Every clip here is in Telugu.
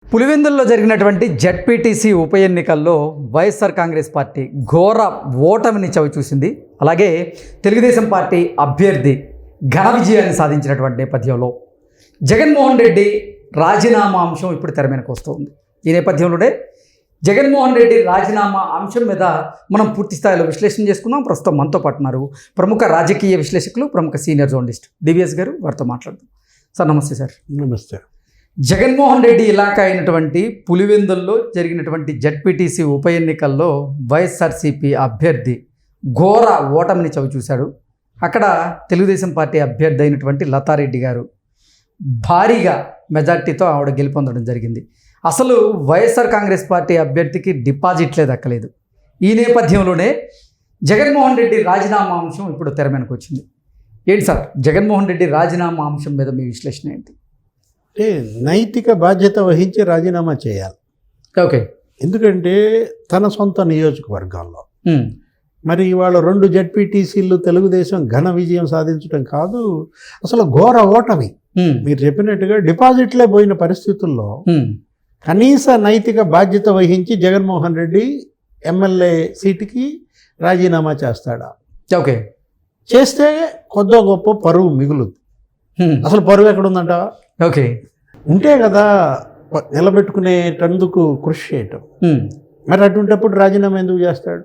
పులివెందుల్లో జరిగినటువంటి జెడ్పీటీసీ ఉప ఎన్నికల్లో వైఎస్ఆర్ కాంగ్రెస్ పార్టీ ఘోర ఓటమిని చవిచూసింది. అలాగే తెలుగుదేశం పార్టీ అభ్యర్థి ఘన విజయాన్ని సాధించినటువంటి నేపథ్యంలో జగన్మోహన్ రెడ్డి రాజీనామా అంశం ఇప్పుడు తెర మీదకు వస్తుంది. ఈ నేపథ్యంలోనే జగన్మోహన్ రెడ్డి రాజీనామా అంశం మీద మనం పూర్తి స్థాయిలో విశ్లేషణ చేసుకుందాం. ప్రస్తుతం మనతో పాటు ఉన్నారు ప్రముఖ రాజకీయ విశ్లేషకులు, ప్రముఖ సీనియర్ జర్నలిస్ట్ డివిఎస్ గారు. వారితో మాట్లాడదాం. సార్ నమస్తే. సార్ నమస్తే. జగన్మోహన్ రెడ్డి ఇలాకా అయినటువంటి పులివెందుల్లో జరిగినటువంటి జెడ్పీటీసీ ఉప ఎన్నికల్లో వైఎస్ఆర్సీపీ అభ్యర్థి ఘోర ఓటమిని చవిచూశాడు. అక్కడ తెలుగుదేశం పార్టీ అభ్యర్థి అయినటువంటి లతారెడ్డి గారు భారీగా మెజార్టీతో ఆవిడ గెలుపొందడం జరిగింది. అసలు వైఎస్ఆర్ కాంగ్రెస్ పార్టీ అభ్యర్థికి డిపాజిట్లే దక్కలేదు. ఈ నేపథ్యంలోనే జగన్మోహన్ రెడ్డి రాజీనామా అంశం ఇప్పుడు తెర మీదకు వచ్చింది. ఏంటి సార్ జగన్మోహన్ రెడ్డి రాజీనామా అంశం మీద మీ విశ్లేషణ ఏంటి? అంటే నైతిక బాధ్యత వహించి రాజీనామా చేయాలి. ఓకే. ఎందుకంటే తన సొంత నియోజకవర్గంలో మరి ఇవాళ 2 జెడ్పీటీసీలు తెలుగుదేశం ఘన విజయం సాధించడం కాదు, అసలు ఘోర ఓటమి. మీరు చెప్పినట్టుగా డిపాజిట్లే పోయిన పరిస్థితుల్లో కనీస నైతిక బాధ్యత వహించి జగన్మోహన్ రెడ్డి ఎమ్మెల్యే సీటుకి రాజీనామా చేస్తాడా? ఓకే. చేస్తే కొద్దో గొప్ప పరువు మిగులుద్ది. అసలు పరువు ఎక్కడుందంట? ఓకే. ఉంటే కదా నిలబెట్టుకునేటందుకు కృషి చేయటం. మరి అటువంటిప్పుడు రాజీనామా ఎందుకు చేస్తాడు?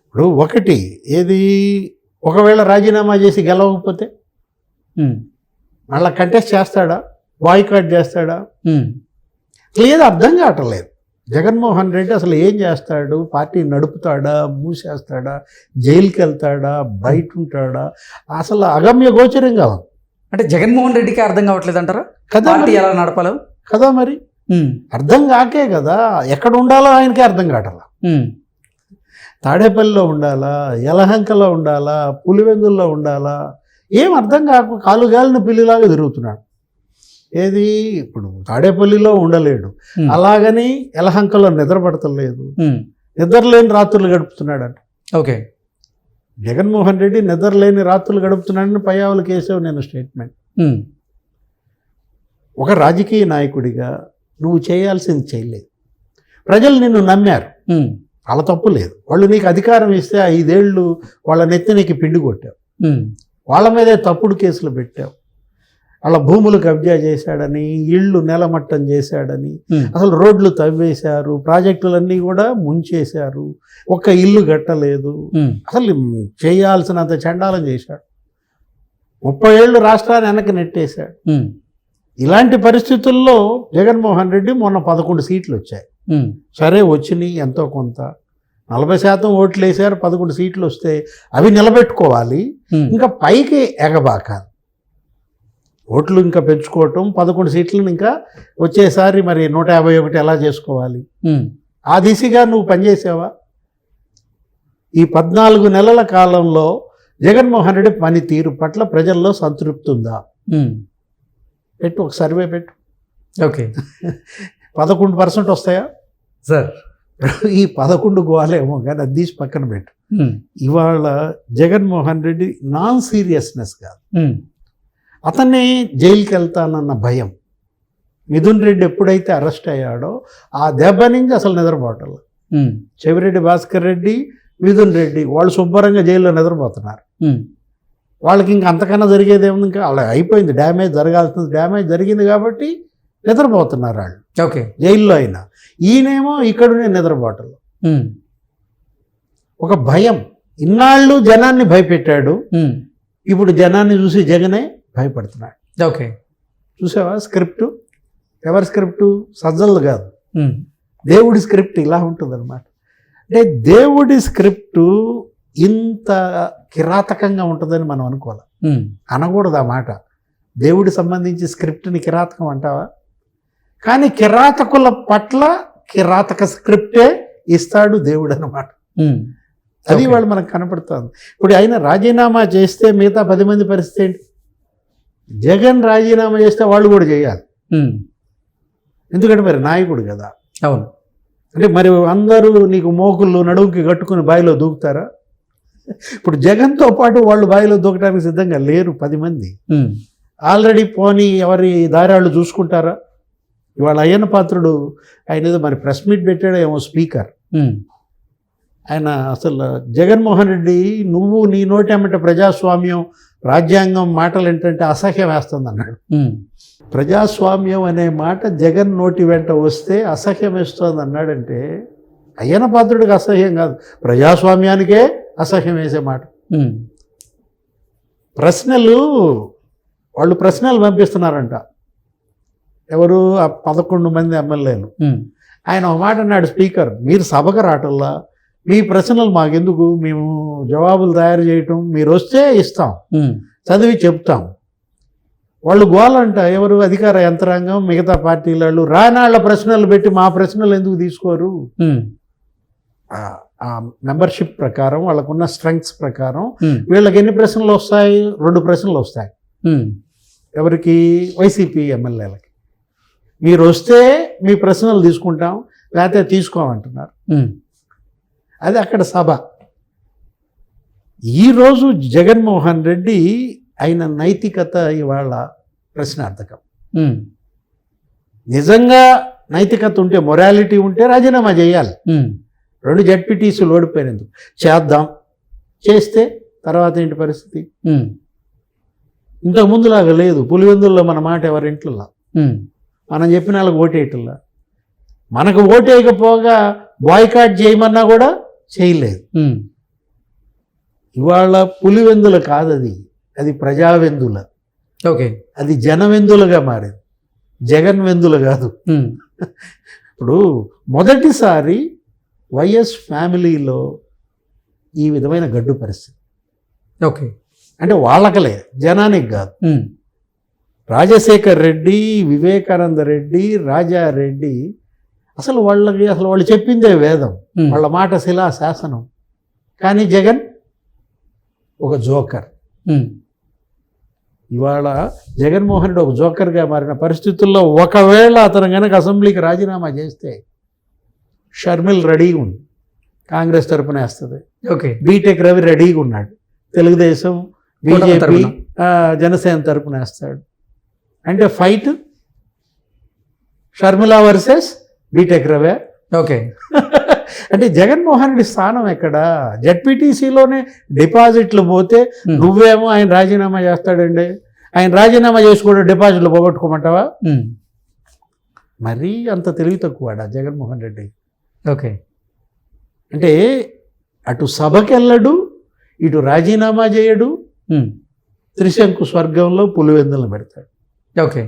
ఇప్పుడు ఒకటి ఏది, ఒకవేళ రాజీనామా చేసి గెలవకపోతే మళ్ళీ కంటెస్ట్ చేస్తాడా? బాయ్కాట్ చేస్తాడా? లేదు, అర్థం కావట్లేదు. జగన్మోహన్ రెడ్డి అసలు ఏం చేస్తాడు? పార్టీ నడుపుతాడా? మూసేస్తాడా? జైలుకి వెళ్తాడా? బయట ఉంటాడా? అసలు అగమ్య గోచరంగా ఉంది. అంటే జగన్మోహన్ రెడ్డికి అర్థం కావట్లేదు అంటారా? పార్టీ ఎలా నడపాలో కదా మరి అర్థం కాకే కదా. ఎక్కడ ఉండాలో ఆయనకే అర్థం కావట్లా. తాడేపల్లిలో ఉండాలా, యలహంకలో ఉండాలా, పులివెందుల్లో ఉండాలా, ఏం అర్థం కాక కాలుగాలిన పిల్లిలాగా తిరుగుతున్నాడు. ఏది, ఇప్పుడు తాడేపల్లిలో ఉండలేడు, అలాగని యలహంకలో నిద్రపడతలేదు, నిద్రలేని రాత్రులు గడుపుతున్నాడంట. ఓకే. జగన్మోహన్ రెడ్డి నిద్రలేని రాత్రులు గడుపుతున్నాడని పయ్యావులకి వేసావు నేను స్టేట్మెంట్. ఒక రాజకీయ నాయకుడిగా నువ్వు చేయాల్సింది చేయలేదు. ప్రజలు నిన్ను నమ్మారు, వాళ్ళ తప్పు లేదు. వాళ్ళు నీకు అధికారం ఇస్తే 5 ఏళ్ళు వాళ్ళ నెత్తినికి పిండి కొట్టావు, వాళ్ళ మీదే తప్పుడు కేసులు పెట్టావు. వాళ్ళ భూములు కబ్జా చేశాడని, ఇళ్ళు నెలమట్టం చేశాడని, అసలు రోడ్లు తవ్వేశారు, ప్రాజెక్టులన్నీ కూడా ముంచేశారు, ఒక్క ఇల్లు కట్టలేదు. అసలు చేయాల్సినంత చండాలం చేశాడు. 30 ఏళ్ళు రాష్ట్రాన్ని వెనక్కి నెట్టేశాడు. ఇలాంటి పరిస్థితుల్లో జగన్మోహన్ రెడ్డి మొన్న 11 సీట్లు వచ్చాయి. సరే వచ్చినాయి, ఎంతో కొంత 40% ఓట్లు వేశారు. 11 సీట్లు వస్తే అవి నిలబెట్టుకోవాలి, ఇంకా పైకి ఎగబాకాలి. ఓట్లు ఇంకా పెంచుకోవటం, 11 సీట్లను ఇంకా వచ్చేసారి మరి 151 ఎలా చేసుకోవాలి? ఆ దిశగా నువ్వు పనిచేసావా? ఈ 14 నెలల కాలంలో జగన్మోహన్ రెడ్డి పనితీరు పట్ల ప్రజల్లో సంతృప్తి ఉందా? పెట్టు, ఒక సర్వే పెట్టు. ఓకే. 11% వస్తాయా సార్? ఈ 11 గోవాలేమో కానీ అది తీసి పక్కన పెట్టు. ఇవాళ జగన్మోహన్ రెడ్డి నాన్ సీరియస్నెస్ కాదు, అతన్ని జైలుకి వెళ్తానన్న భయం. మిథున్ రెడ్డి ఎప్పుడైతే అరెస్ట్ అయ్యాడో ఆ దెబ్బ నుంచి అసలు నిద్రపోవటం. చెవిరెడ్డి భాస్కర్ రెడ్డి, మిథున్ రెడ్డి వాళ్ళు శుభ్రంగా జైల్లో నిద్రపోతున్నారు. వాళ్ళకి ఇంకా అంతకన్నా జరిగేదేముంది? ఇంకా అలా అయిపోయింది. డ్యామేజ్ జరగాల్సింది డ్యామేజ్ జరిగింది కాబట్టి నిద్రపోతున్నారు వాళ్ళు. ఓకే. జైల్లో అయినా ఈయనేమో ఇక్కడనే నిద్రపోవటం. ఒక భయం. ఇన్నాళ్ళు జనాన్ని భయపెట్టాడు, ఇప్పుడు జనాన్ని చూసి జగనే భయపడుతున్నాడు. ఓకే. చూసావా స్క్రిప్టు? ఎవరి స్క్రిప్టు? సజ్జలది కాదు, దేవుడి స్క్రిప్ట్ ఇలా ఉంటుంది అనమాట. అంటే దేవుడి స్క్రిప్టు ఇంత కిరాతకంగా ఉంటుందని మనం అనుకోవాలి. అనకూడదు ఆ మాట. దేవుడి సంబంధించి స్క్రిప్ట్ని కిరాతకం అంటావా? కానీ కిరాతకుల పట్ల కిరాతక స్క్రిప్టే ఇస్తాడు దేవుడు అన్నమాట. అది వాళ్ళు మనకు కనపడుతుంది. ఇప్పుడు ఆయన రాజీనామా చేస్తే మిగతా 10 మంది పరిస్థితి ఏంటి? జగన్ రాజీనామా చేస్తే వాళ్ళు కూడా చేయాలి, ఎందుకంటే మరి నాయకుడు కదా. అవును. అంటే మరి అందరూ నీకు మోకుళ్ళు నడుముకి కట్టుకుని బావిలో దూకుతారా? ఇప్పుడు జగన్తో పాటు వాళ్ళు బావిలో దూకడానికి సిద్ధంగా లేరు 10 మంది. ఆల్రెడీ పోనీ ఎవరి దారాళ్ళు చూసుకుంటారా? ఇవాళ అయ్యన్న పాత్రుడు ఆయన ఏదో మరి ప్రెస్ మీట్ పెట్టాడు ఏమో స్పీకర్. ఆయన అసలు జగన్మోహన్ రెడ్డి నువ్వు నీ నోటేమంటే ప్రజాస్వామ్యం రాజ్యాంగం మాటలు ఏంటంటే అసహ్యం వేస్తుంది అన్నాడు. ప్రజాస్వామ్యం అనే మాట జగన్ నోటి వెంట వస్తే అసహ్యం వేస్తుంది అన్నాడంటే అయ్యన్న పాత్రుడికి అసహ్యం కాదు, ప్రజాస్వామ్యానికే అసహ్యం వేసే మాట. ప్రశ్నలు వాళ్ళు ప్రశ్నలు పంపిస్తున్నారంట, ఎవరు 11 మంది ఎమ్మెల్యేలు. ఆయన ఒక మాట అన్నాడు స్పీకర్, మీరు సభకు రావటంలా, మీ ప్రశ్నలు మాకెందుకు, మేము జవాబులు తయారు చేయటం, మీరు వస్తే ఇస్తాం, చదివి చెప్తాం. వాళ్ళు గోలంట, ఎవరు అధికార యంత్రాంగం మిగతా పార్టీల వాళ్ళు రానాళ్ళ ప్రశ్నలు పెట్టి మా ప్రశ్నలు ఎందుకు తీసుకోరు. ఆ మెంబర్షిప్ ప్రకారం వాళ్ళకున్న స్ట్రెంగ్స్ ప్రకారం వీళ్ళకి ఎన్ని ప్రశ్నలు వస్తాయి, 2 ప్రశ్నలు వస్తాయి. ఎవరికి, వైసీపీ ఎమ్మెల్యేలకి. మీరు వస్తే మీ ప్రశ్నలు తీసుకుంటాం, లేకపోతే తీసుకోమంటున్నారు. అది అక్కడ సభ. ఈరోజు జగన్మోహన్ రెడ్డి ఆయన నైతికత ఇవాళ ప్రశ్నార్థకం. నిజంగా నైతికత ఉంటే, మొరాలిటీ ఉంటే రాజీనామా చేయాలి. 2 జడ్పీటీసీలు ఓడిపోయినందుకు చేద్దాం, చేస్తే తర్వాత ఏంటి పరిస్థితి? ఇంతకు ముందులాగా లేదు. పులివెందుల్లో మన మాట ఎవరింట్లా, మనం చెప్పిన వాళ్ళకి ఓటేయట్లా. మనకు ఓటేయకపోగా బాయ్కాట్ చేయమన్నా కూడా చేయలేదు. ఇవాళ పులివెందుల కాదు, అది ప్రజావెందుల. ఓకే, అది జనవెందులుగా మారింది, జగన్ వెందులు కాదు. ఇప్పుడు మొదటిసారి వైఎస్ ఫ్యామిలీలో ఈ విధమైన గడ్డు పరిస్థితి. ఓకే, అంటే వాళ్ళకలే, జనానికి కాదు. రాజశేఖర్ రెడ్డి, వివేకానంద రెడ్డి, రాజారెడ్డి అసలు వాళ్ళు చెప్పిందే వేదం, వాళ్ళ మాట శిలా శాసనం. కానీ జగన్ ఒక జోకర్. ఇవాళ జగన్మోహన్ రెడ్డి ఒక జోకర్గా మారిన పరిస్థితుల్లో ఒకవేళ అతను కనుక అసెంబ్లీకి రాజీనామా చేస్తే షర్మిల్ రెడీగా ఉంది, కాంగ్రెస్ తరపున వేస్తుంది. ఓకే, బీటెక్ రవి రెడీగా ఉన్నాడు, తెలుగుదేశం, బీజేపీ, జనసేన తరపున వేస్తాడు. అంటే fight Sharmila versus BTech Ravi. Okay, అంటే జగన్మోహన్ రెడ్డి స్థానం ఎక్కడ? జడ్పీటీసీలోనే డిపాజిట్లు పోతే నువ్వేమో ఆయన రాజీనామా చేస్తాడండి, ఆయన రాజీనామా చేసి కూడా డిపాజిట్లు పోగొట్టుకోమంటావా? మరీ అంత తెలివి తక్కువడా జగన్మోహన్ రెడ్డి? ఓకే, అంటే అటు సభకెళ్ళడు, ఇటు రాజీనామా చేయడు, త్రిశంకు స్వర్గంలో పులివెందులను పెడతాడు. ఓకే,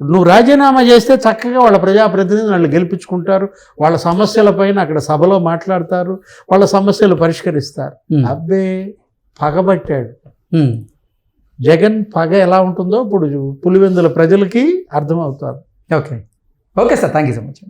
నువ్వు రాజీనామా చేస్తే చక్కగా వాళ్ళ ప్రజాప్రతినిధులు వాళ్ళు గెలిపించుకుంటారు, వాళ్ళ సమస్యలపైన అక్కడ సభలో మాట్లాడతారు, వాళ్ళ సమస్యలు పరిష్కరిస్తారు. అబ్బే, పగబట్టాడు. జగన్ పగ ఎలా ఉంటుందో ఇప్పుడు పులివెందుల ప్రజలకి అర్థమవుతారు. Okay, okay sir, thank you so much.